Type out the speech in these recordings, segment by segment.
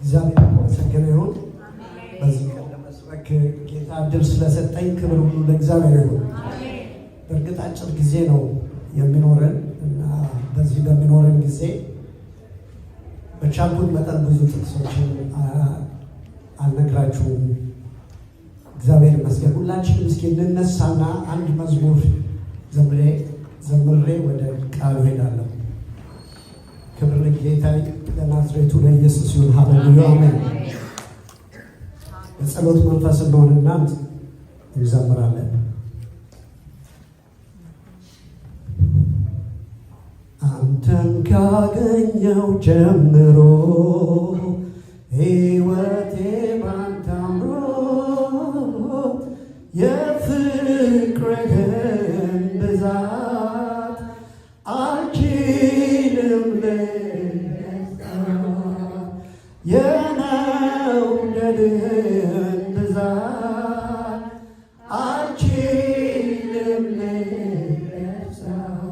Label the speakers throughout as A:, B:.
A: እግዚአብሔር ይመስገን ይሁን። በዚህ ቀን ለመስበክ ጌታ እድል ስለሰጠኝ ክብር ሁሉ ለእግዚአብሔር ይሁን። በእርግጥ አጭር ጊዜ ነው የሚኖረን እና በዚህ በሚኖረን ጊዜ በቻልኩት መጠን ብዙ ጥቅሶችን አልነግራችሁም። እግዚአብሔር ይመስገን። ሁላችንም እስኪ እንነሳና አንድ መዝሙር ዘምሬ ወደ ቃሉ ሄዳለሁ። ክብር ለጌታ ለናዝሬቱ ለኢየሱስ ይሁን። ሃሌሉያ አሜን። በጸሎት መንፈስ እንደሆነና እንዘምራለን። አንተን ካገኘው ጀምሮ ሕይወቴ ባንተ አምሮ የፍቅርህን ብዛት አልችልም ልገልጸው፣ የመውደድህን ብዛት አልችልም ልገልጸው፣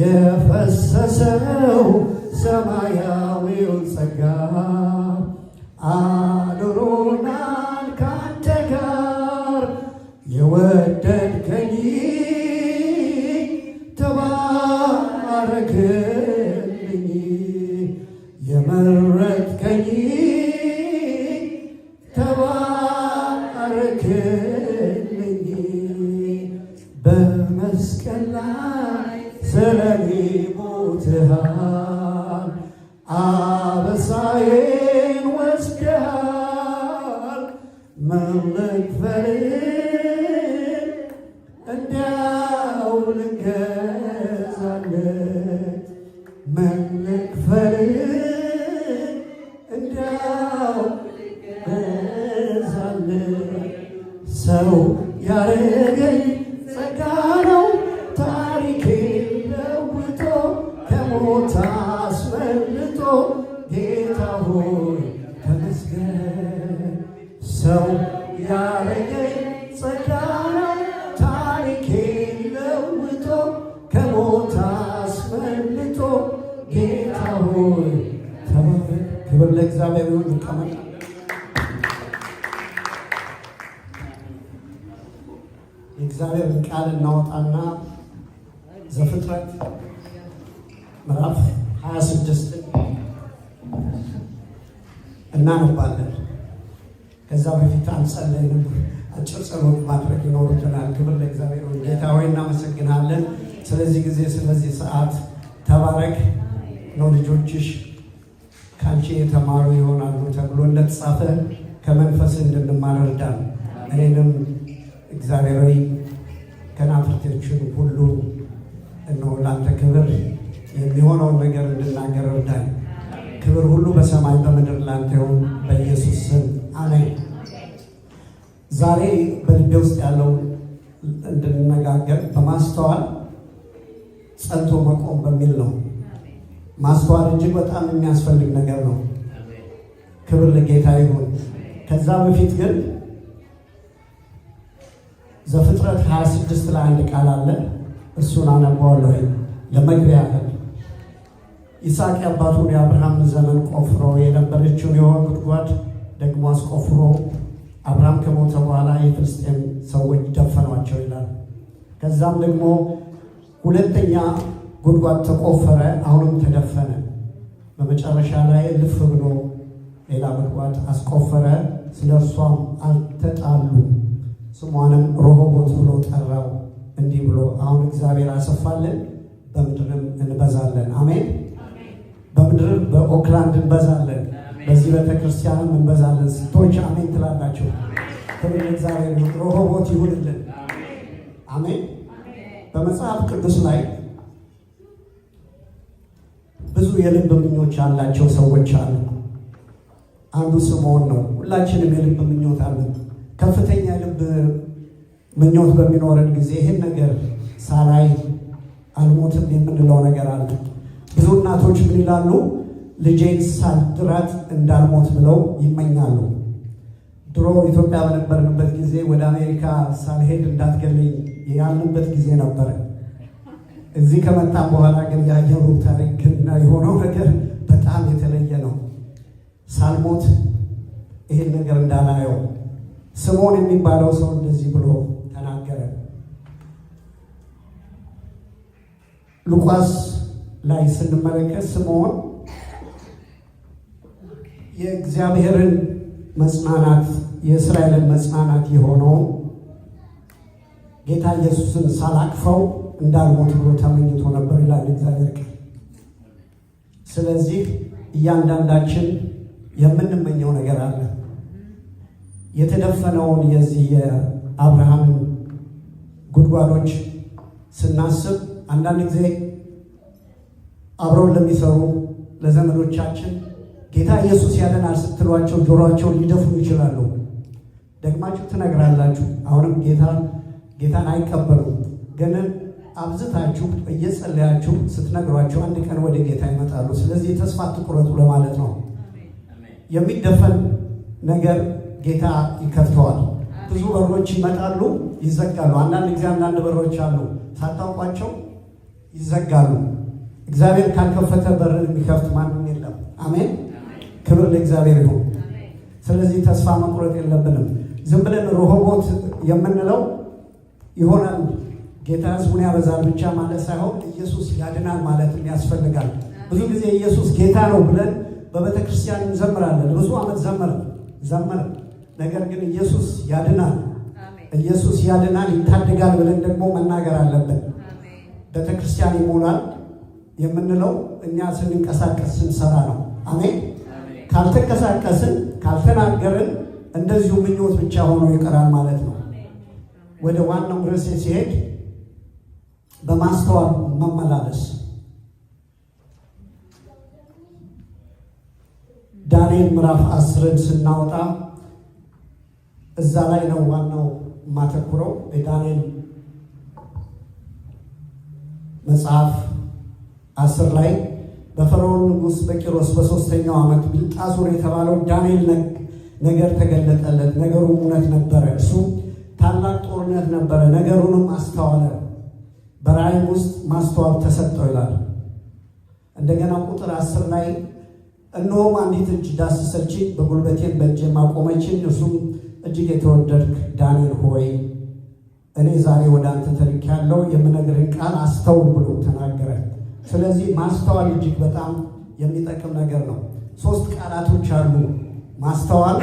A: የፈሰሰው ሰማያዊው ጸጋ አኑሮናል ካንተ ጋር፣ የወደድከኝ ተባረክልኝ፣ የመረጥከኝ ተባረክልኝ፣ በመስቀል ላይ ስለኔ ሞትሃል፣ አበሳዬን ወስደሃል፣ ምን ልክፈል እንዲያው ልገዛለት፣ ምን ልክፈል እንዲያው ልገዛለት፣ ሰው ያረገኝ ጸጋ ነው ታሪኬን ለውጦ ከሞት አስመልጦ፣ ጌታ ሆይ ተመስገን። ሰው ያረገኝ ጸጋ ነው ታሪኬን ለውጦ ከሞት አስመልጦ፣ ጌታ ሆይ ተመስገን። ክብር ለእግዚአብሔር ይሁን። ይቀመጥ። የእግዚአብሔርን ቃል እናወጣና ዘፍጥረት ምዕራፍ 26 እናነባለን። ከዛ በፊት አንጸልይም። አጭር ጸሎት ማድረግ ይኖርብናል። ክብር ለእግዚአብሔር ይሁን። ጌታ ሆይ እናመሰግናለን ስለዚህ ጊዜ ስለዚህ ሰዓት። ተባረክ ነው ልጆችሽ ከአንቺ የተማሩ ይሆናሉ ተብሎ እንደተጻፈ ከመንፈስ እንድንማር እርዳን። እኔንም እግዚአብሔር ሆይ ከናፍርቶችን ሁሉ እነሆ ላንተ ክብር የሚሆነውን ነገር እንድናገር እርዳን። ክብር ሁሉ በሰማይ በምድር ላንተ ይሁን፣ በኢየሱስ ስም አሜን። ዛሬ በልቤ ውስጥ ያለው እንድንነጋገር በማስተዋል ጸንቶ መቆም በሚል ነው። ማስተዋል እጅግ በጣም የሚያስፈልግ ነገር ነው። ክብር ለጌታ ይሁን። ከዛ በፊት ግን ዘፍጥረት 26 ላይ አንድ ቃል አለ። እሱን አነባዋለሁ ለመግቢያ ያህል። ይስሐቅ አባቱን የአብርሃም ዘመን ቆፍሮ የነበረችውን የውሃ ጉድጓድ ደግሞ አስቆፍሮ አብርሃም ከሞተ በኋላ የፍልስጤም ሰዎች ደፈኗቸው ይላል። ከዛም ደግሞ ሁለተኛ ጉድጓድ ተቆፈረ፣ አሁንም ተደፈነ። በመጨረሻ ላይ እልፍ ብሎ ሌላ ጉድጓድ አስቆፈረ፣ ስለ እርሷም አልተጣሉም። ስሟንም ሮሆቦት ብሎ ጠራው። እንዲህ ብሎ አሁን እግዚአብሔር አሰፋልን፣ በምድርም እንበዛለን። አሜን። በምድር በኦክላንድ እንበዛለን፣ በዚህ ቤተክርስቲያንም እንበዛለን። ስቶች አሜን ትላላችሁ። ክብር ለእግዚአብሔር ይሁን። ሮሆቦት ይሁንልን። አሜን። በመጽሐፍ ቅዱስ ላይ ብዙ የልብ ምኞች ያላቸው ሰዎች አሉ። አንዱ ስምዖን ነው። ሁላችንም የልብ ምኞት አለን። ከፍተኛ የልብ ምኞት በሚኖረን ጊዜ ይህን ነገር ሳላይ አልሞትም የምንለው ነገር አለ። ብዙ እናቶች ምን ይላሉ? ልጄን ሳልድራት እንዳልሞት ብለው ይመኛሉ። ድሮ ኢትዮጵያ በነበርንበት ጊዜ ወደ አሜሪካ ሳልሄድ እንዳትገለኝ ያልንበት ጊዜ ነበረ። እዚህ ከመጣም በኋላ ግን ያየሩ ታሪክና የሆነው ነገር በጣም የተለየ ነው። ሳልሞት ይህን ነገር እንዳላየው ስምዖን የሚባለው ሰው እንደዚህ ብሎ ተናገረ። ሉቃስ ላይ ስንመለከት ስምዖን የእግዚአብሔርን መጽናናት የእስራኤልን መጽናናት የሆነውን ጌታ ኢየሱስን ሳላቅፈው እንዳልሞት ብሎ ተመኝቶ ነበር ይላል እግዚአብሔር ቃል። ስለዚህ እያንዳንዳችን የምንመኘው ነገር አለ። የተደፈነውን የዚህ የአብርሃምን ጉድጓዶች ስናስብ አንዳንድ ጊዜ አብረውን ለሚሰሩ ለዘመዶቻችን ጌታ ኢየሱስ ያድናል ስትሏቸው ጆሮአቸውን ሊደፍኑ ይችላሉ። ደግማችሁ ትነግራላችሁ። አሁንም ጌታን አይቀበሉም። ግን አብዝታችሁ እየጸለያችሁ ስትነግሯቸው አንድ ቀን ወደ ጌታ ይመጣሉ። ስለዚህ ተስፋ አትቁረጡ ለማለት ነው። የሚደፈን ነገር ጌታ ይከፍተዋል። ብዙ በሮች ይመጣሉ፣ ይዘጋሉ። አንዳንድ ጊዜ አንዳንድ በሮች አሉ ሳታውቋቸው ይዘጋሉ። እግዚአብሔር ካልከፈተ በርን የሚከፍት ማንም የለም። አሜን። ክብር ለእግዚአብሔር ይሁን። ስለዚህ ተስፋ መቁረጥ የለብንም። ዝም ብለን ሮሆቦት የምንለው ይሆናል ጌታ ሕዝቡን ያበዛል ብቻ ማለት ሳይሆን ኢየሱስ ያድናል ማለትም ያስፈልጋል። ብዙ ጊዜ ኢየሱስ ጌታ ነው ብለን በቤተ ክርስቲያን እንዘምራለን። ብዙ ዓመት ዘመርን። ነገር ግን ኢየሱስ ያድናል፣ ኢየሱስ ያድናል፣ ይታደጋል ብለን ደግሞ መናገር አለብን። ቤተ ክርስቲያን ይሞላል የምንለው እኛ ስንንቀሳቀስ ስንሰራ ነው። አሜን። ካልተንቀሳቀስን ካልተናገርን እንደዚሁ ምኞት ብቻ ሆኖ ይቀራል ማለት ነው። ወደ ዋናው ርዕሴ ሲሄድ በማስተዋል መመላለስ። ዳንኤል ምዕራፍ 10ን ስናወጣ እዛ ላይ ነው ዋናው የማተኩረው። የዳንኤል መጽሐፍ 10 ላይ በፈርዖን ንጉሥ በቂሮስ በ3ኛው ዓመት ብልጣሶር የተባለው ዳንኤል ነገር ተገለጠለት። ነገሩ እውነት ነበረ። እሱ ታላቅ ጦርነት ነበረ። ነገሩንም አስተዋለ። በራእይም ውስጥ ማስተዋል ተሰጠው ይላል። እንደገና ቁጥር 10 ላይ እነሆም አንዲት እጅ ዳሰሰችኝ፣ በጉልበቴም በእጄም አቆመችኝ። እርሱም እጅግ የተወደድክ ዳንኤል ሆይ እኔ ዛሬ ወደ አንተ ተልኬአለሁ፣ የምነግርህን ቃል አስተውል ብሎ ተናገረ። ስለዚህ ማስተዋል እጅግ በጣም የሚጠቅም ነገር ነው። 3 ቃላቶች አሉ፣ ማስተዋል፣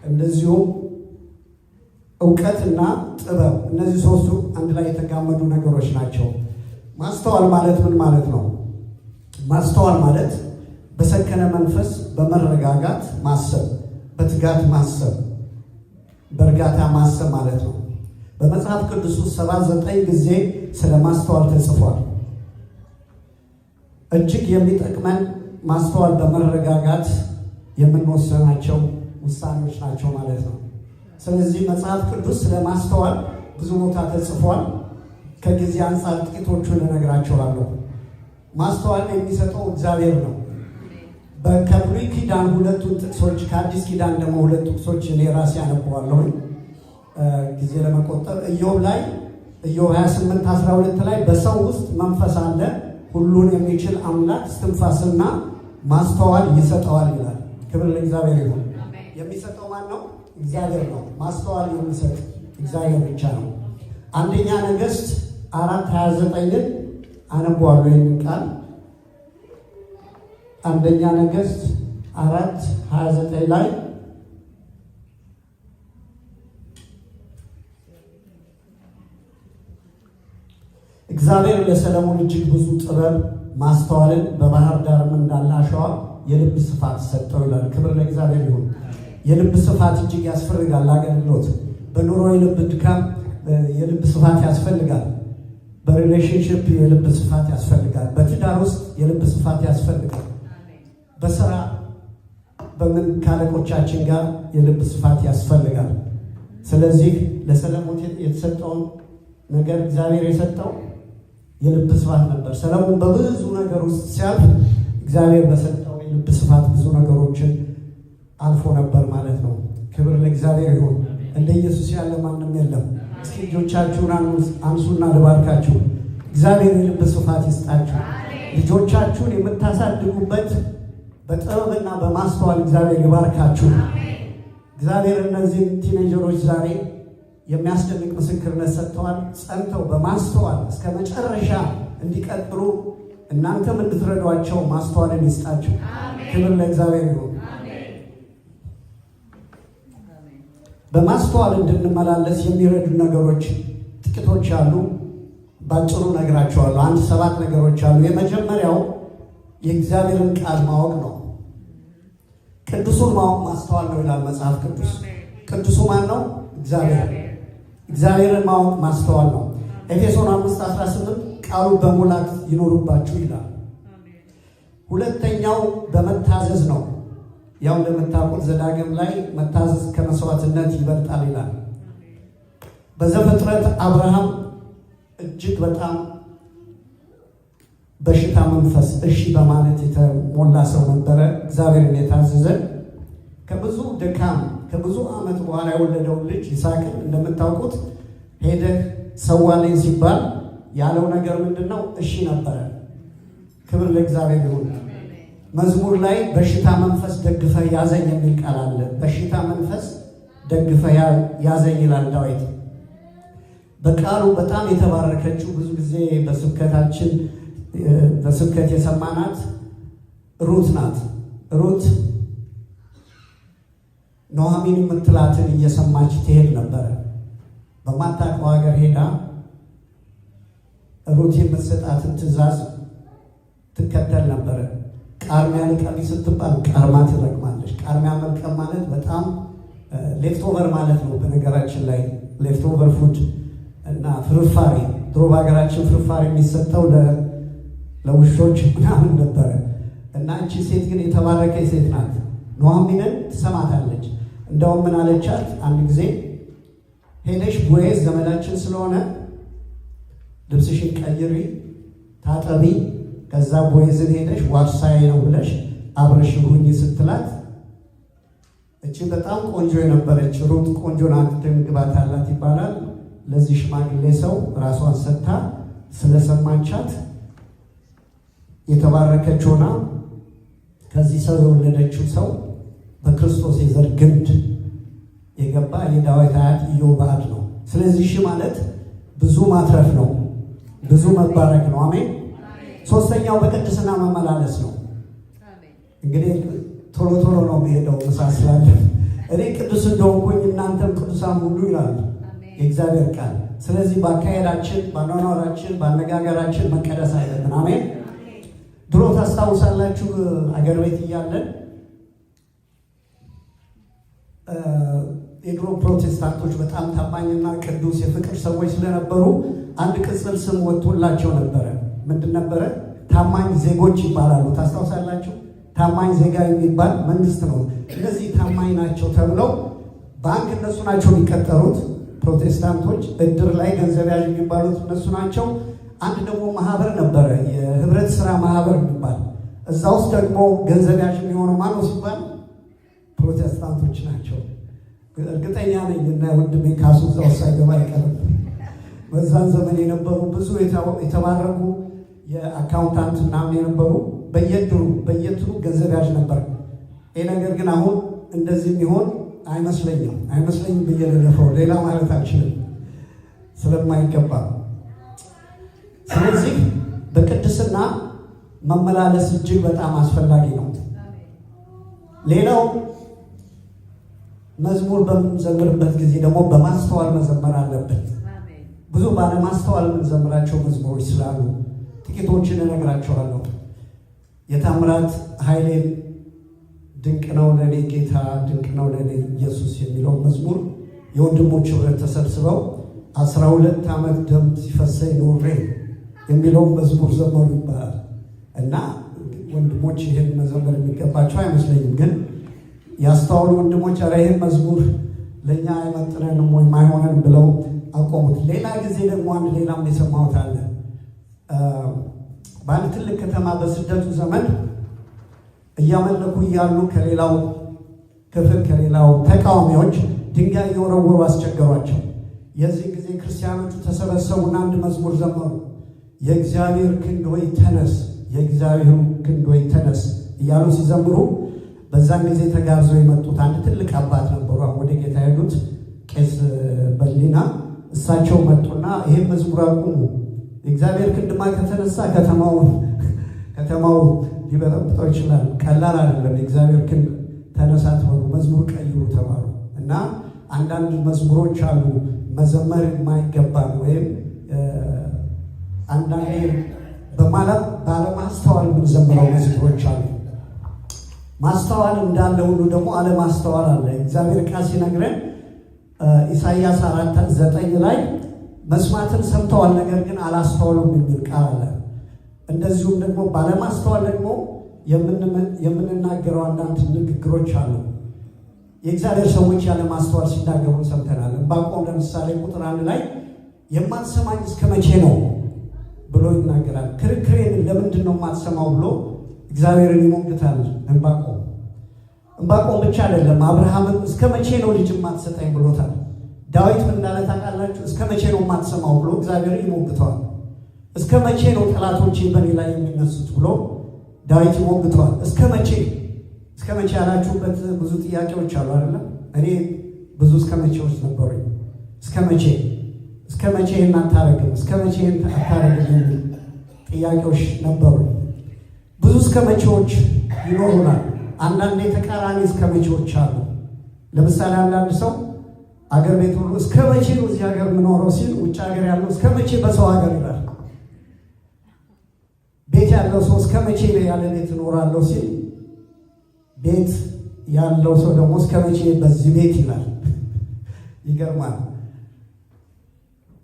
A: እንደዚሁም እውቀትና ጥበብ። እነዚህ 3ቱ አንድ ላይ የተጋመዱ ነገሮች ናቸው። ማስተዋል ማለት ምን ማለት ነው? ማስተዋል ማለት በሰከነ መንፈስ በመረጋጋት ማሰብ፣ በትጋት ማሰብ፣ በእርጋታ ማሰብ ማለት ነው። በመጽሐፍ ቅዱስ ውስጥ 79 ጊዜ ስለ ማስተዋል ተጽፏል። እጅግ የሚጠቅመን ማስተዋል በመረጋጋት የምንወስናቸው ውሳኔዎች ናቸው ማለት ነው። ስለዚህ መጽሐፍ ቅዱስ ስለ ማስተዋል ብዙ ቦታ ተጽፏል። ከጊዜ አንጻር ጥቂቶቹን እነግራቸዋለሁ። ማስተዋል የሚሰጠው እግዚአብሔር ነው። ከብሉይ ኪዳን 2 ጥቅሶች፣ ከአዲስ ኪዳን ደግሞ 2 ጥቅሶች እኔ ራሴ አነበዋለሁ ጊዜ ለመቆጠብ። ኢዮብ 28:12 ላይ በሰው ውስጥ መንፈስ አለ፣ ሁሉን የሚችል አምላክ እስትንፋስና ማስተዋል ይሰጠዋል ይላል። ክብር ለእግዚአብሔር ይሁን። የሚሰጠው ማን ነው? እግዚአብሔር ነው። ማስተዋል የሚሰጥ እግዚአብሔር ብቻ ነው። አንደኛ ነገሥት 4:29 አነበዋለሁ ይህን ቃል። አንደኛ ነገሥት 4:29 ላይ እግዚአብሔር ለሰለሞን እጅግ ብዙ ጥበብ ማስተዋልን በባህር ዳርም እንዳለ አሸዋ የልብ ስፋት ሰጠው ይላል። ክብር ለእግዚአብሔር ይሁን። የልብ ስፋት እጅግ ያስፈልጋል። ለአገልግሎት በኑሮ የልብ ድካም የልብ ስፋት ያስፈልጋል። በሪሌሽንሽፕ የልብ ስፋት ያስፈልጋል። በትዳር ውስጥ የልብ ስፋት ያስፈልጋል። በስራ በምን ካለቆቻችን ጋር የልብ ስፋት ያስፈልጋል። ስለዚህ ለሰለሞን የተሰጠውን ነገር እግዚአብሔር የሰጠው የልብ ስፋት ነበር። ሰለሞን በብዙ ነገር ውስጥ ሲያልፍ እግዚአብሔር በሰጠው የልብ ስፋት ብዙ ነገሮችን አልፎ ነበር ማለት ነው። ክብር ለእግዚአብሔር ይሁን። እንደ ኢየሱስ ያለ ማንም የለም። እስኪ እጆቻችሁን አንሱና ልባርካችሁ። እግዚአብሔር የልብ ስፋት ይስጣችሁ። ልጆቻችሁን የምታሳድጉበት በጥበብና በማስተዋል እግዚአብሔር ይባርካችሁ። እግዚአብሔር እነዚህን ቲኔጀሮች ዛሬ የሚያስደንቅ ምስክርነት ሰጥተዋል። ጸንተው በማስተዋል እስከ መጨረሻ እንዲቀጥሉ እናንተም እንድትረዷቸው ማስተዋልን ይስጣችሁ። ክብር ለእግዚአብሔር ይሁን። በማስተዋል እንድንመላለስ የሚረዱ ነገሮች ጥቂቶች አሉ። ባጭሩ ነግራቸዋለሁ። 7 ነገሮች አሉ። የመጀመሪያው የእግዚአብሔርን ቃል ማወቅ ነው። ቅዱሱን ማወቅ ማስተዋል ነው ይላል መጽሐፍ ቅዱስ። ቅዱሱ ማን ነው? እግዚአብሔር። እግዚአብሔርን ማወቅ ማስተዋል ነው። ኤፌሶን 5:18 ቃሉ በሙላት ይኖሩባችሁ ይላል። ሁለተኛው በመታዘዝ ነው። ያው እንደምታውቁት ዘዳግም ላይ መታዘዝ ከመስዋዕትነት ይበልጣል ይላል። በዘፍጥረት አብርሃም እጅግ በጣም በሽታ መንፈስ እሺ በማለት የተሞላ ሰው ነበረ። እግዚአብሔርን የታዘዘ ከብዙ ድካም ከብዙ ዓመት በኋላ የወለደው ልጅ ይስሐቅን እንደምታውቁት ሄደህ ሰዋልኝ ሲባል ያለው ነገር ምንድነው? እሺ ነበረ። ክብር ለእግዚአብሔር ይሁን። መዝሙር ላይ በሽታ መንፈስ ደግፈህ ያዘኝ የሚል ቃል አለ። በሽታ መንፈስ ደግፈህ ያዘኝ ይላል ዳዊት። በቃሉ በጣም የተባረከችው ብዙ ጊዜ በስብከት የሰማናት ሩት ናት። ሩት ኑኃሚን የምትላትን እየሰማች ትሄድ ነበረ። በማታውቀው ሀገር ሄዳ ሩት የምትሰጣትን ትእዛዝ ትከተል ነበረ። ቃርሚያ ልቀሚ ስትባል ቃርማ ትለቅማለች። ቃርሚያ መልቀም ማለት በጣም ሌፍቶቨር ማለት ነው። በነገራችን ላይ ሌፍቶቨር ፉድ እና ፍርፋሪ፣ ድሮ በሀገራችን ፍርፋሪ የሚሰጠው ለውሾች ምናምን ነበረ እና እቺ ሴት ግን የተባረከች ሴት ናት። ኑኃሚንን ትሰማታለች። እንደውም ምን አለቻት? አንድ ጊዜ ሄደሽ ቦዔዝ ዘመዳችን ስለሆነ ልብስሽን ቀይሪ፣ ታጠቢ፣ ከዛ ቦዔዝን ሄደሽ ዋርሳዬ ነው ብለሽ አብረሽ ሁኚ ስትላት፣ እቺ በጣም ቆንጆ የነበረች ሩት ቆንጆ ናት፣ ደም ግባት አላት ይባላል። ለዚህ ሽማግሌ ሰው ራሷን ሰጥታ ስለሰማቻት የተባረከች ሆና ከዚህ ሰው የወለደችው ሰው በክርስቶስ የዘር ግንድ የገባ የዳዊት አያት ኢዮባድ ነው። ስለዚህ እሺ ማለት ብዙ ማትረፍ ነው፣ ብዙ መባረክ ነው። አሜን። ሶስተኛው በቅድስና መመላለስ ነው። እንግዲህ ቶሎ ቶሎ ነው የሚሄደው ምሳ ስላለ እኔ ቅዱስ እንደሆንኩኝ እናንተም ቅዱሳን ሁኑ ይላል የእግዚአብሔር ቃል። ስለዚህ በአካሄዳችን፣ በአኗኗራችን፣ በአነጋገራችን መቀደስ አይደለም። አሜን። ድሮ ታስታውሳላችሁ አገር ቤት እያለን የድሮ ፕሮቴስታንቶች በጣም ታማኝና ቅዱስ የፍቅር ሰዎች ስለነበሩ አንድ ቅጽል ስም ወጥቶላቸው ነበረ። ምንድን ነበረ? ታማኝ ዜጎች ይባላሉ። ታስታውሳላችሁ? ታማኝ ዜጋ የሚባል መንግስት ነው። እነዚህ ታማኝ ናቸው ተብለው ባንክ እነሱ ናቸው የሚቀጠሩት። ፕሮቴስታንቶች እድር ላይ ገንዘብ ያዥ የሚባሉት እነሱ ናቸው። አንድ ደግሞ ማህበር ነበረ፣ የህብረት ስራ ማህበር የሚባል እዛ ውስጥ ደግሞ ገንዘብ ያዥ የሚሆነው ማነው ሲባል ፕሮቴስታንቶች ናቸው። እርግጠኛ ነኝ እና ወንድሜ ካሱ እዛ ውስጥ ሳይገባ አይቀርም። በዛን ዘመን የነበሩ ብዙ የተባረኩ የአካውንታንት ምናምን የነበሩ በየትሩ ገንዘብ ያዥ ነበር። ይህ ነገር ግን አሁን እንደዚህ የሚሆን አይመስለኝም ብዬ ልለፈው፣ ሌላ ማለት አልችልም ስለማይገባ። ስለዚህ በቅድስና መመላለስ እጅግ በጣም አስፈላጊ ነው። ሌላው መዝሙር በምንዘምርበት ጊዜ ደግሞ በማስተዋል መዘመር አለበት። ብዙ ባለማስተዋል የምንዘምራቸው መዝሙሮች ስላሉ ጥቂቶችን እነግራቸዋለሁ። የታምራት ኃይሌን ድንቅ ነው ለኔ ጌታ ድንቅ ነው ለኔ ኢየሱስ የሚለው መዝሙር የወንድሞች ህብረት ተሰብስበው 12 ዓመት ደም ሲፈሰኝ ኖሬ የሚለውን መዝሙር ዘመሩ ይባላል። እና ወንድሞች ይህን መዘመር የሚገባቸው አይመስለኝም፣ ግን ያስተዋሉ ወንድሞች ኧረ ይህን መዝሙር ለእኛ አይመጥነንም ወይም አይሆነንም ብለው አቆሙት። ሌላ ጊዜ ደግሞ ሌላም የሰማሁት አለ። በአንድ ትልቅ ከተማ በስደቱ ዘመን እያመለኩ እያሉ ከሌላው ክፍል ከሌላው ተቃዋሚዎች ድንጋይ እየወረወሩ አስቸገሯቸው። የዚህ ጊዜ ክርስቲያኖቹ ተሰበሰቡና አንድ መዝሙር ዘመሩ። የእግዚአብሔር ክንድ ሆይ ተነስ፣ የእግዚአብሔር ክንድ ሆይ ተነስ፣ እያሉ ሲዘምሩ በዛን ጊዜ ተጋብዘው የመጡት አንድ ትልቅ አባት ነበሩ። ወደ ጌታ ሄዱት ቄስ በሊና እሳቸው መጡና ይሄን መዝሙር አቁሙ፣ የእግዚአብሔር ክንድማ ከተነሳ ከተማው ሊበጠብጠው ይችላል፣ ቀላል አይደለም፣ የእግዚአብሔር ክንድ ተነሳ ተባሉ፣ መዝሙር ቀይሩ ተባሉ። እና አንዳንድ መዝሙሮች አሉ መዘመር የማይገባን ወይም አንዳንዴ ባለማስተዋል የምንዘምረው መዝሙሮች አሉ። ማስተዋል እንዳለ ሁሉ ደግሞ አለማስተዋል አለ። እግዚአብሔር ቃል ሲነግረን ኢሳይያስ 4:9 ላይ መስማትን ሰምተዋል ነገር ግን አላስተዋሉም የሚል ቃል አለ። እንደዚሁም ደግሞ ባለማስተዋል ደግሞ የምንናገረው አንዳንድ ንግግሮች አሉ። የእግዚአብሔር ሰዎች ያለማስተዋል ሲናገሩ ሰምተናል። ዕንባቆም ለምሳሌ ቁጥር 1 ላይ የማትሰማኝ እስከ መቼ ነው ብሎ ይናገራል። ክርክሬን ለምንድን ነው የማትሰማው ብሎ እግዚአብሔርን ይሞግታል ዕንባቆም ብቻ አይደለም፣ አብርሃምም እስከ መቼ ነው ልጅ የማትሰጠኝ ብሎታል። ዳዊት ምን እንዳለ ታውቃላችሁ? እስከ መቼ ነው የማትሰማው ብሎ እግዚአብሔርን ይሞግተዋል። እስከ መቼ ነው ጠላቶቼ በእኔ ላይ የሚነሱት ብሎ ዳዊት ይሞግተዋል። እስከ መቼ ያላችሁበት ብዙ ጥያቄዎች አሉ አይደለም? እኔ ብዙ እስከ መቼዎች ነበሩኝ። እስከ መቼ ይህን አታረግም፣ እስከ መቼ ይህን አታረግም የሚል ጥያቄዎች ነበሩ። ብዙ እስከ መቼዎች ይኖሩናል። አንዳንዴ ተቃራኒ እስከ መቼዎች አሉ። ለምሳሌ አንዳንድ ሰው አገር ቤት ሁሉ እስከ መቼ ነው እዚህ ሀገር የምኖረው ሲል፣ ውጭ ሀገር ያለው እስከ መቼ በሰው ሀገር ይላል። ቤት ያለው ሰው እስከ መቼ ያለ ቤት እኖራለሁ ሲል፣ ቤት ያለው ሰው ደግሞ እስከ መቼ በዚህ ቤት ይላል። ይገርማል።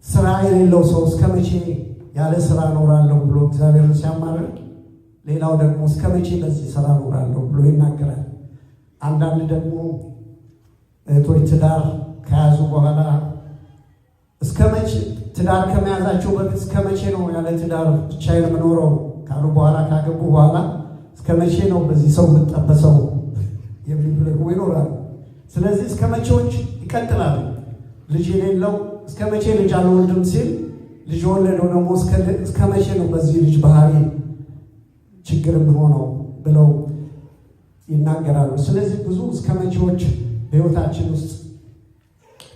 A: ስራ የሌለው ሰው እስከ መቼ ያለ ስራ እኖራለሁ ብሎ እግዚአብሔርን ሲያማርር፣ ሌላው ደግሞ እስከ መቼ በዚህ ስራ እኖራለሁ ብሎ ይናገራል። አንዳንድ ደግሞ እህቶች ትዳር ከያዙ በኋላ እስከ መቼ ትዳር ከመያዛቸው በፊት እስከ መቼ ነው ያለ ትዳር ብቻዬን የምኖረው ካሉ በኋላ ካገቡ በኋላ እስከ መቼ ነው በዚህ ሰው የምጠበሰው የሚሉ ደግሞ ይኖራሉ። ስለዚህ እስከ መቼዎች ይቀጥላሉ። ልጅ የሌለው እስከ መቼ ልጅ አልወልድም ሲል፣ ልጅ ወለደው ደግሞ እስከ መቼ ነው በዚህ ልጅ ባህሪ ችግር የምሆነው ብለው ይናገራሉ። ስለዚህ ብዙ እስከ መቼዎች በሕይወታችን ውስጥ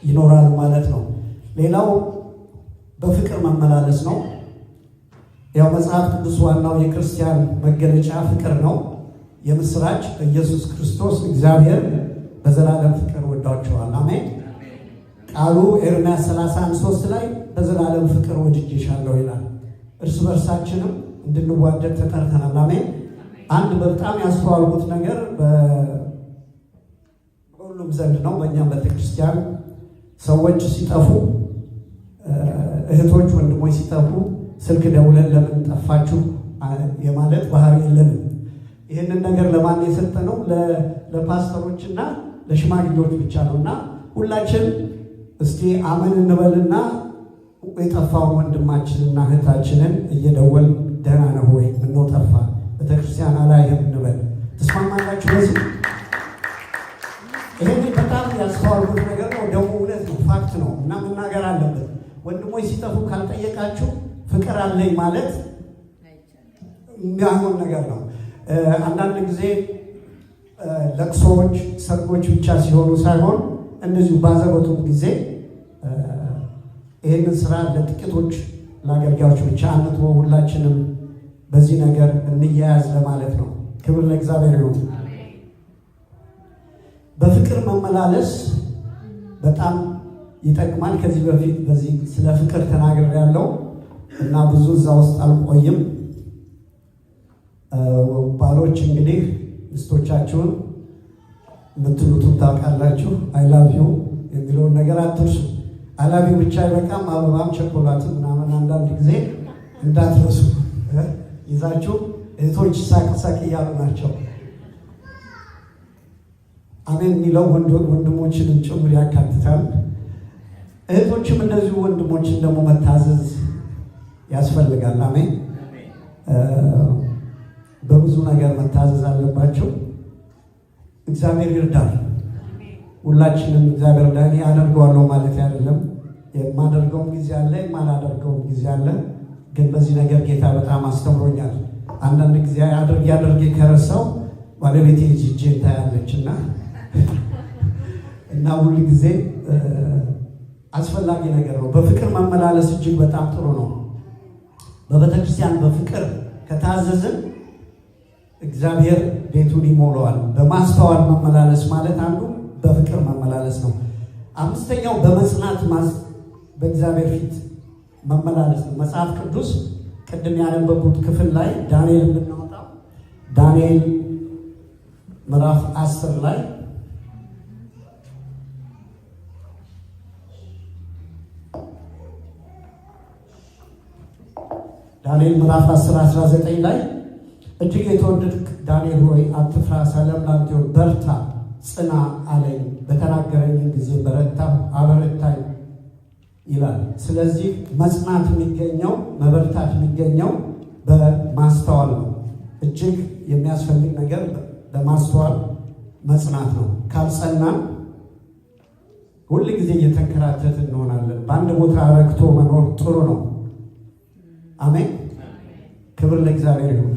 A: ይኖራሉ ማለት ነው። ሌላው በፍቅር መመላለስ ነው። ያው መጽሐፍ ቅዱስ ዋናው የክርስቲያን መገለጫ ፍቅር ነው። የምስራች ኢየሱስ ክርስቶስ እግዚአብሔር በዘላለም ፍቅር ወዷቸዋል። አሜን። ቃሉ ኤርምያስ 31:3 ላይ በዘላለም ፍቅር ወድጄሻለሁ ይላል። እርስ በርሳችንም እንድንዋደድ ተጠርተናል። አሜን። አንድ በጣም ያስተዋልኩት ነገር በሁሉም ዘንድ ነው። በእኛም ቤተክርስቲያን ሰዎች ሲጠፉ፣ እህቶች ወንድሞች ሲጠፉ ስልክ ደውለን ለምን ጠፋችሁ የማለት ባህሪ የለንም። ይህንን ነገር ለማን የሰጠነው? ለፓስተሮችና ለሽማግሌዎች ብቻ ነው። እና ሁላችን እስኪ አመን እንበልና የጠፋውን ወንድማችንና እህታችንን እየደወል ደህና ነው ወይ ምነው ጠፋ ቤተክርስቲያን አላየም እንበል። ተስማማላችሁ? በዚህ ይሄ በጣም ያስተዋልኩት ነገር ነው። ደግሞ እውነት ነው፣ ፋክት ነው እና መናገር አለበት። ወንድሞች ሲጠፉ ካልጠየቃችሁ ፍቅር አለኝ ማለት የሚያሆን ነገር ነው። አንዳንድ ጊዜ ለቅሶዎች፣ ሰርጎች ብቻ ሲሆኑ ሳይሆን እንደዚሁ ባዘቦቱም ጊዜ ይህንን ስራ ለጥቂቶች ለአገልጋዮች ብቻ አንቶ ሁላችንም በዚህ ነገር እንያያዝ ለማለት ነው። ክብር ለእግዚአብሔር ይሁን። በፍቅር መመላለስ በጣም ይጠቅማል። ከዚህ በፊት በዚህ ስለ ፍቅር ተናግሬያለሁ እና ብዙ እዛ ውስጥ አልቆይም። ባሎች እንግዲህ ሚስቶቻችሁን የምትሉትን ታውቃላችሁ። አይላቪዩ የሚለውን ነገር አትርሱ። አይላቪዩ ብቻ አይበቃም፣ አበባም ቸኮላትም ምናምን አንዳንድ ጊዜ እንዳትረሱ ይዛችሁ። እህቶች ሳቅ እያሉ ናቸው። አሜን የሚለው ወንድሞችንም ጭምር ያካትታል። እህቶችም እንደዚሁ ወንድሞችን ደግሞ መታዘዝ ያስፈልጋል። አሜን። በብዙ ነገር መታዘዝ አለባቸው። እግዚአብሔር ይርዳል። ሁላችንም እግዚአብሔር ለእኔ አደርገዋለሁ ማለት አይደለም። የማደርገውም ጊዜ አለ፣ የማላደርገውም ጊዜ አለ። ግን በዚህ ነገር ጌታ በጣም አስተምሮኛል። አንዳንድ ጊዜ አድርጌ ከረሳው ባለቤቴ ጂጄን ታያለች እና ሁሉ ጊዜ አስፈላጊ ነገር ነው። በፍቅር መመላለስ እጅግ በጣም ጥሩ ነው። በቤተክርስቲያን በፍቅር ከታዘዝን እግዚአብሔር ቤቱን ይሞላዋል። በማስተዋል መመላለስ ማለት አንዱ በፍቅር መመላለስ ነው። አምስተኛው በመጽናት በእግዚአብሔር ፊት መመላለስ ነው። መጽሐፍ ቅዱስ ቅድም ያነበብኩት ክፍል ላይ ዳንኤል የምናወጣው ዳንኤል ምዕራፍ 10 ላይ ዳንኤል ምዕራፍ 10:19 ላይ እጅግ የተወደድክ ዳንኤል ሆይ አትፍራ፣ ሰላም ላንተ ይሁን፣ በርታ፣ ጽና አለኝ። በተናገረኝ ጊዜ በረታሁ፣ አበረታኝ ይላል። ስለዚህ መጽናት የሚገኘው መበርታት የሚገኘው በማስተዋል ነው። እጅግ የሚያስፈልግ ነገር በማስተዋል መጽናት ነው። ካልጸናን ሁል ጊዜ እየተንከራተት እንሆናለን። በአንድ ቦታ ረክቶ መኖር ጥሩ ነው። አሜን። ክብር ለእግዚአብሔር ይሁን።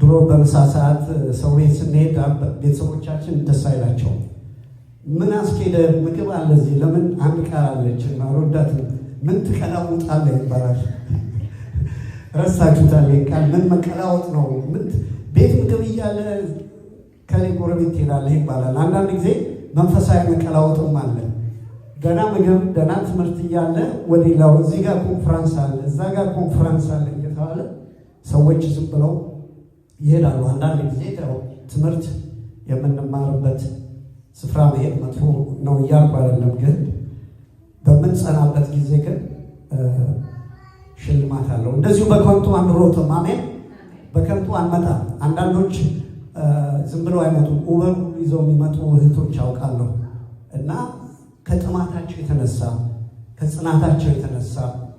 A: ድሮ በምሳ ሰዓት ሰው ቤት ስንሄድ ቤተሰቦቻችን ደስ አይላቸው። ምን አስኬደ? ምግብ አለ እዚህ፣ ለምን አንድ ቃል አለች ማሮዳት ምን ትቀላውጣለህ ይባላል። ረሳችሁታል? ቃል ምን መቀላወጥ ነው? ምን ቤት ምግብ እያለ ከሌ ጎረቤት ትሄዳለህ ይባላል። አንዳንድ ጊዜ መንፈሳዊ መቀላወጥም አለ። ገና ምግብ ገና ትምህርት እያለ ወዲላው እዚህ ጋር ኮንፈረንስ አለ፣ እዛ ጋር ኮንፈረንስ አለ እየተባለ ሰዎች ዝም ብለው ይሄዳሉ። አንዳንድ ጊዜ ትምህርት የምንማርበት ስፍራ መሄድ መጥፎ ነው እያልኩ አይደለም፣ ግን በምንጸናበት ጊዜ ግን ሽልማት አለው። እንደዚሁ በከንቱ አንሮጥም። አሜን። በከንቱ አንመጣም። አንዳንዶች ዝም ብለው አይመጡም። ኡበር ይዘው የሚመጡ እህቶች አውቃለሁ እና ከጥማታቸው የተነሳ ከጽናታቸው የተነሳ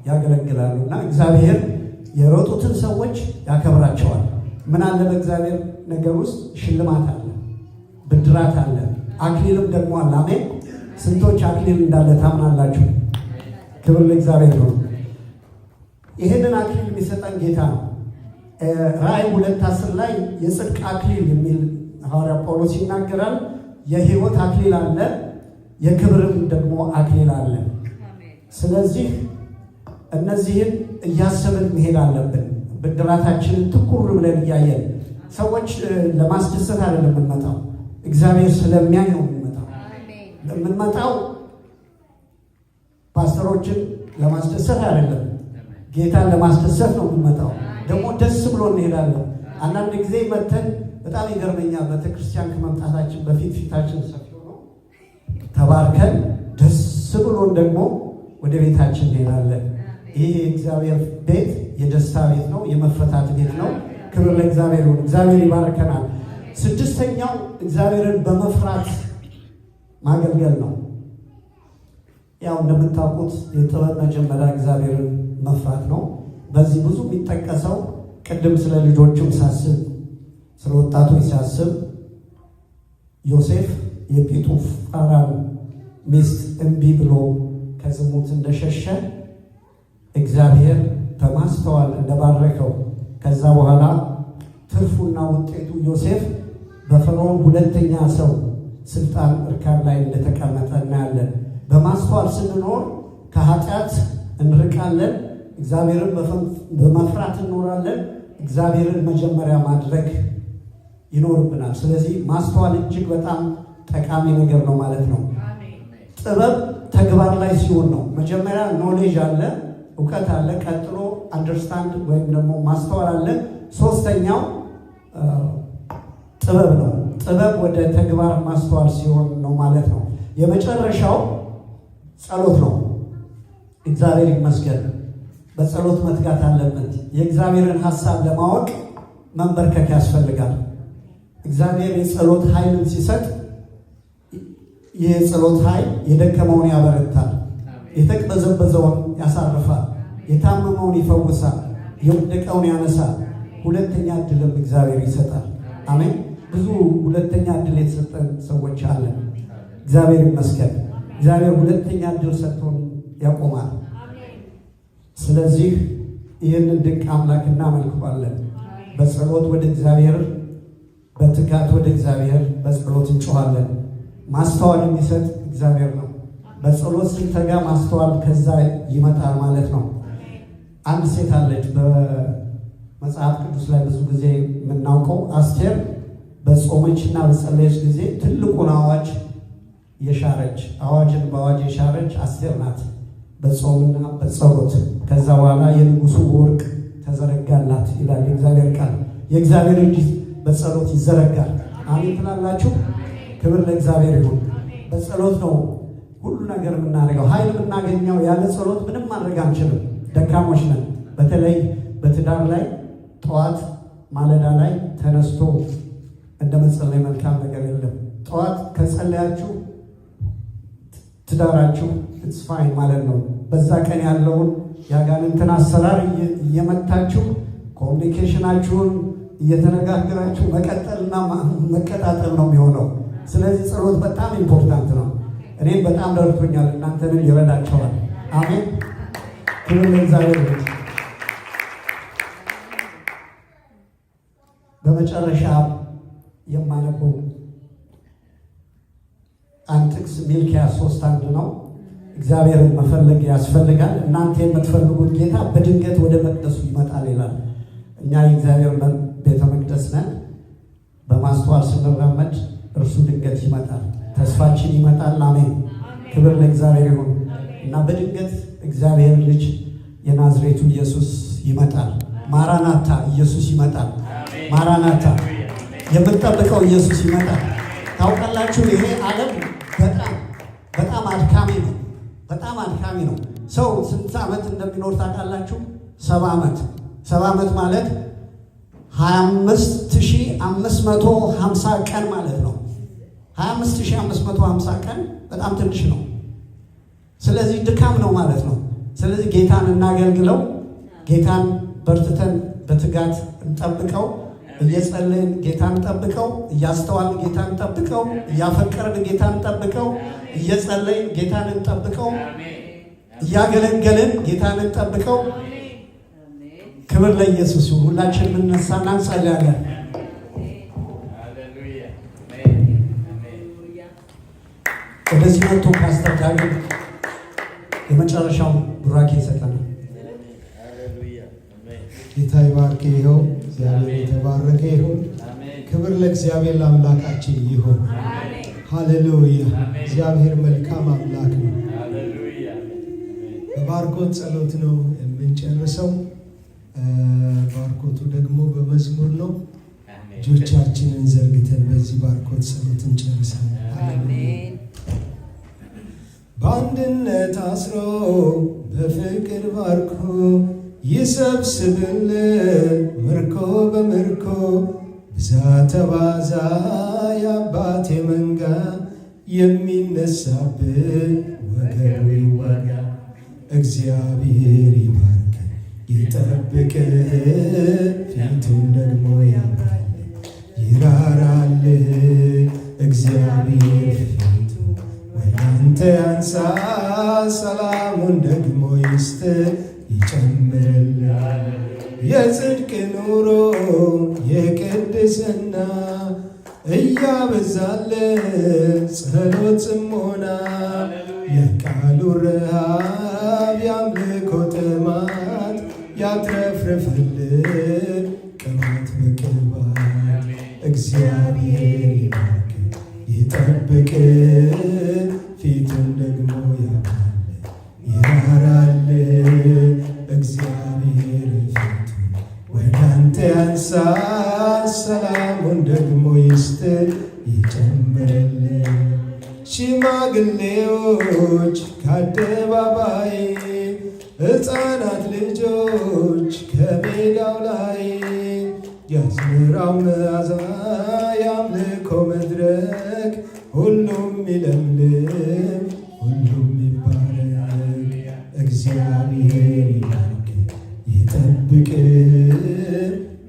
A: ያገለግላሉ እና እግዚአብሔር የሮጡትን ሰዎች ያከብራቸዋል። ምን አለ በእግዚአብሔር ነገር ውስጥ ሽልማት አለ፣ ብድራት አለ፣ አክሊልም ደግሞ አለ። አሜን። ስንቶች አክሊል እንዳለ ታምናላችሁ? ክብር ለእግዚአብሔር ነው። ይህንን አክሊል የሚሰጠን ጌታ ነው። ራእይ 2:10 ላይ የጽድቅ አክሊል የሚል ሐዋርያ ጳውሎስ ይናገራል። የሕይወት አክሊል አለ፣ የክብርም ደግሞ አክሊል አለ። ስለዚህ እነዚህን እያሰብን መሄድ አለብን። ብድራታችንን ትኩር ብለን እያየን ሰዎች ለማስደሰት አይደለም የምንመጣው፣ እግዚአብሔር ስለሚያይ ነው የምንመጣው። ፓስተሮችን ለማስደሰት አይደለም፣ ጌታን ለማስደሰት ነው የምንመጣው። ደግሞ ደስ ብሎ እንሄዳለን። አንዳንድ ጊዜ መተን በጣም ይገርመኛል። ቤተክርስቲያን ከመምጣታችን በፊት ፊታችን ሰፊ ሆኖ ተባርከን ደስ ብሎን ደግሞ ወደ ቤታችን እንሄዳለን። ይህ የእግዚአብሔር ቤት የደስታ ቤት ነው፣ የመፈታት ቤት ነው። ክብር ለእግዚአብሔር ይሁን። እግዚአብሔር ይባርከናል። ስድስተኛው እግዚአብሔርን በመፍራት ማገልገል ነው። ያው እንደምታውቁት የጥበብ መጀመሪያ እግዚአብሔርን መፍራት ነው። በዚህ ብዙ የሚጠቀሰው ቅድም ስለ ልጆቹም ሳስብ ስለ ወጣቶች ሳስብ ዮሴፍ የጲጡፋራን ሚስት እምቢ ብሎ ከዝሙት እንደሸሸ እግዚአብሔር በማስተዋል እንደባረከው ከዛ በኋላ ትርፉና ውጤቱ ዮሴፍ በፈርዖን ሁለተኛ ሰው ስልጣን እርካብ ላይ እንደተቀመጠ እናያለን። በማስተዋል ስንኖር ከኃጢአት እንርቃለን፣ እግዚአብሔርን በመፍራት እንኖራለን። እግዚአብሔርን መጀመሪያ ማድረግ ይኖርብናል። ስለዚህ ማስተዋል እጅግ በጣም ጠቃሚ ነገር ነው ማለት ነው። ጥበብ ተግባር ላይ ሲሆን ነው። መጀመሪያ ኖሌጅ አለ፣ እውቀት አለ፣ ቀጥሎ አንደርስታንድ ወይም ደግሞ ማስተዋል አለ። ሶስተኛው ጥበብ ነው። ጥበብ ወደ ተግባር ማስተዋል ሲሆን ነው ማለት ነው። የመጨረሻው ጸሎት ነው። እግዚአብሔር ይመስገን። በጸሎት መትጋት አለበት። የእግዚአብሔርን ሐሳብ ለማወቅ መንበርከክ ያስፈልጋል። እግዚአብሔር የጸሎት ኃይልን ሲሰጥ ይህ የጸሎት ኃይል የደከመውን ያበረታል፣ የተቅበዘበዘውን ያሳርፋል፣ የታመመውን ይፈውሳል፣ የወደቀውን ያነሳል። ሁለተኛ ዕድልም እግዚአብሔር ይሰጣል። አሜን። ብዙ ሁለተኛ ዕድል የተሰጠን ሰዎች አለን። እግዚአብሔር ይመስገን። እግዚአብሔር ሁለተኛ ዕድል ሰጥቶን ያቆማል። ስለዚህ ይህንን ድንቅ አምላክ እናመልከዋለን። በጸሎት ወደ እግዚአብሔር በትጋት ወደ እግዚአብሔር በጸሎት እንጮኻለን። ማስተዋል የሚሰጥ እግዚአብሔር ነው። በጸሎት ስንተጋ ማስተዋል ከዛ ይመጣል ማለት ነው። አንድ ሴት አለች በመጽሐፍ ቅዱስ ላይ ብዙ ጊዜ የምናውቀው አስቴር በጾመችና በጸለየች ጊዜ ትልቁን አዋጅ የሻረች አዋጅን በአዋጅ የሻረች አስቴር ናት፣ በጾምና በጸሎት። ከዛ በኋላ የንጉሱ ወርቅ ተዘረጋላት ይላል የእግዚአብሔር ቃል። የእግዚአብሔር እጅ በጸሎት ይዘረጋል። አሜን ትላላችሁ? ክብር ለእግዚአብሔር ይሁን። በጸሎት ነው ሁሉ ነገር የምናደርገው። ኃይል የምናገኘው ያለ ጸሎት ምንም ማድረግ አንችልም። ደካሞች ነን። በተለይ በትዳር ላይ ጠዋት ማለዳ ላይ ተነስቶ እንደ መጸለይ መልካም ነገር የለም። ጠዋት ከጸለያችሁ ትዳራችሁ ኢትስ ፋይን ማለት ነው። በዛ ቀን ያለውን የአጋንንትን አሰራር እየመታችሁ ኮሚኒኬሽናችሁን እየተነጋገራችሁ መቀጠልና መቀጣጠል ነው የሚሆነው። ስለዚህ ጸሎት በጣም ኢምፖርታንት ነው። እኔም በጣም ደርቶኛል፣ እናንተንም ይረዳቸዋል። አሜን። ክብር ለእግዚአብሔር ይሁን። በመጨረሻ የማነበው አንድ ጥቅስ ሚልክያስ 3:1 ነው። እግዚአብሔርን መፈለግ ያስፈልጋል። እናንተ የምትፈልጉት ጌታ በድንገት ወደ መቅደሱ ይመጣል ይላል። እኛ የእግዚአብሔር ቤተ መቅደስ ነን። በማስተዋል ስንራመድ እርሱ ድንገት ይመጣል፣ ተስፋችን ይመጣል። አሜን። ክብር ለእግዚአብሔር ይሁን እና በድንገት እግዚአብሔር ልጅ የናዝሬቱ ኢየሱስ ይመጣል። ማራናታ፣ ኢየሱስ ይመጣል። ማራናታ፣ የምንጠብቀው ኢየሱስ ይመጣል። ታውቃላችሁ ይሄ ዓለም በጣም አድካሚ ነው። በጣም አድካሚ ነው። ሰው ስንት ዓመት እንደሚኖር ታውቃላችሁ? 70 ዓመት። 70 ዓመት ማለት 25550 ቀን ማለት ነው። 25550 ቀን በጣም ትንሽ ነው። ስለዚህ ድካም ነው ማለት ነው። ስለዚህ ጌታን እናገልግለው። ጌታን በርትተን በትጋት እንጠብቀው። እየጸለይን ጌታን እንጠብቀው። እያስተዋልን ጌታን እንጠብቀው። እያፈቀርን ጌታን እንጠብቀው። እየጸለይን ጌታን እንጠብቀው። እያገለገልን ጌታን እንጠብቀው። ክብር ለኢየሱስ ይሁን። ሁላችንም እንነሳና እንጸልያለን። ወደዚህ መጥቶ ፓስተር ዳዊት የመጨረሻው ቡራኬ ይሰጠናል።
B: ጌታ ይባርክ። ይኸው እግዚአብሔር የተባረከ ይሁን። ክብር ለእግዚአብሔር ለአምላካችን ይሁን። ሃሌሉያ። እግዚአብሔር መልካም አምላክ ነው። በባርኮት ጸሎት ነው የምንጨርሰው። ባርኮቱ ደግሞ በመዝሙር ነው። እጆቻችንን ዘርግተን በዚህ ባርኮት ጸሎት እንጨርሳለን። ሃሌሉያ። በአንድነት አስሮ በፍቅር ባርኮ ይሰብስብል ምርኮ በምርኮ ብዛት ተባዛ የአባቴ መንጋ የሚነሳብን ወገቡ ይዋጋ። እግዚአብሔር ይባርክ ይጠብቅ ፊቱን ደግሞ ያብራል ይራራል። እግዚአብሔር ፊቱ ወደ አንተ ያንሳ ሰላሙን ደግሞ ይስጥ ይጨምርልሃል። የጽድቅ ኑሮ የቅድስና እያበዛለ ጸሎት ጽሞና የቃሉ ረሃብ የአምልኮ ጥማት ያትረፍርፍልን ቅባት በቅባት። እግዚአብሔር ይባርክ ይጠብቅ ፊቱን ደግሞ ያብራል ይራራል። እግዚአብሔር ፊቱን ወደ አንተ ያንሳ ሰላሙን ደግሞ ይስጥ ይጨምርልን። ሽማግሌዎች ከአደባባይ ሕፃናት ልጆች ከሜዳው ላይ የአዝመራው መዓዛ የአምልኮ መድረክ ሁሉም ይለምልም ሁሉም ይባረክ። እግዚአብሔር ይባርክ ይጠብቅ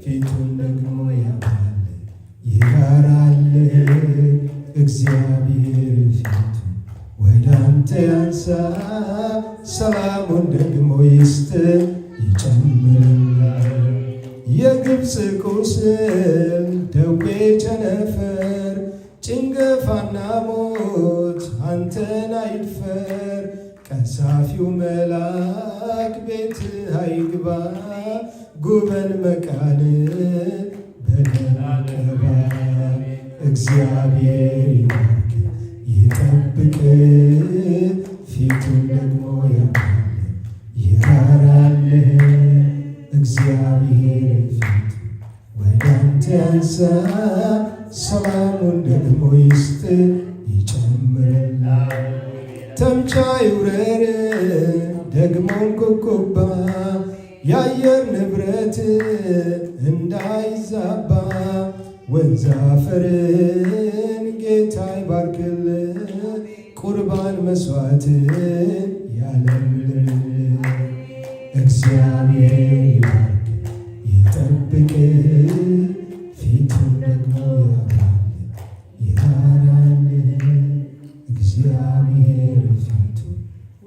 B: ፊቱን ደግሞ ያብራል ይራራል። እግዚአብሔር ፊቱን ወደ አንተ ያንሳ ሰላሙን ደግሞ ይስጥ ይጨምርልሃል። የግብፅ ቁስል ደዌ ቸነፈር ጭንገፋና ሞት አንተን አይድፈር። ቀሳፊው መልአክ ቤት አይግባ ጉበን መቃን በደመቀባ። እግዚአብሔር ይባርክ ይጠብቅ ፊቱን ደግሞ ይራራልህ። እግዚአብሔር ፊት ወደ አንተ ያንሳ ሰላሙን ደግሞ ይስጥ ይጨምርልህ። ተምቻ ይውረር ደግሞም ኩብኩባ የአየር ንብረት እንዳይዛባ። ወንዝ አፈርን ጌታ ይባርክልህ ቁርባን መስዋዕትን ያለምልምልህ። እግዚአብሔር ይባርክ ይጠብቅ ፊቱን ደግሞ ይራራልህ። እግዚአብሔር ፊቱ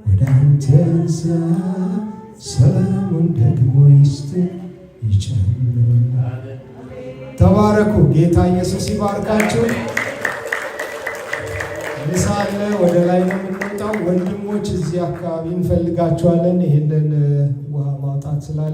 B: ወደ አንተ ያንሳ ሰላሙን ደግሞ ይስጥ ይጨምርልህ። ተባረኩ። ጌታ ኢየሱስ ይባርካችሁ። ምሳለ ወደ ላይ ነው የምንወጣው። ወንድሞች እዚህ አካባቢ እንፈልጋችኋለን። ይህንን ውሃ ማውጣት ስላለ